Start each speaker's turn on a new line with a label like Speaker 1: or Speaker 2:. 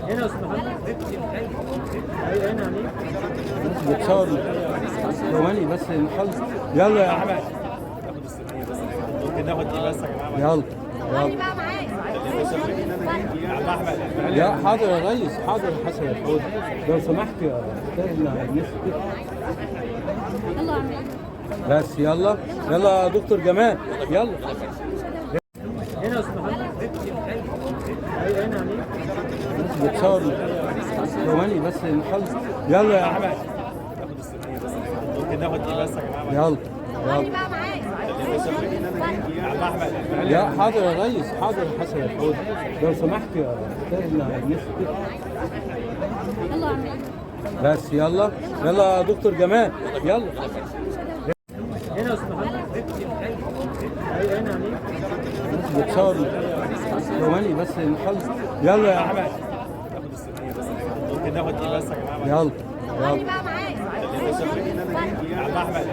Speaker 1: هنا يا استاذ محمد. ايوه هنا يعني.
Speaker 2: بتصور ثواني بس نخلص. يلا يا احمد.
Speaker 3: ناخد السكينه بس. ممكن ناخد دي بس يا جماعه.
Speaker 2: يلا
Speaker 4: خلي
Speaker 2: يلا.
Speaker 4: بقى معاك.
Speaker 3: يا عم احمد.
Speaker 2: يا حاضر يا ريس، حاضر يا حسن يا فوز. لو سمحت يا استاذنا نسكت.
Speaker 4: يلا يا عمي.
Speaker 2: بس يلا يلا يا دكتور جمال يلا.
Speaker 1: هنا يا استاذ محمد. ايوه هنا يعني.
Speaker 2: بتصور ثواني بس نخلص. يلا يا احمد.
Speaker 3: ناخد السكينه بس. ممكن ناخد دي بس يا جماعه.
Speaker 2: يلا
Speaker 4: خلي
Speaker 2: يلا.
Speaker 4: بقى معاك.
Speaker 3: يا عم احمد.
Speaker 2: يا حاضر يا ريس، حاضر يا حسن يا فوز. لو سمحت يا استاذنا نسكت.
Speaker 4: يلا يا عمي.
Speaker 2: بس يلا يلا يا دكتور جمال يلا.
Speaker 1: هنا يا استاذ محمد. ايوه هنا يعني.
Speaker 2: بتصور ثواني بس نخلص. يلا يا احمد.
Speaker 3: ناخد السكينه بس. ممكن ناخد دي بس يا جماعه.
Speaker 2: يلا
Speaker 4: خلي
Speaker 2: يلا.
Speaker 4: بقى معاك.
Speaker 3: يا عم احمد.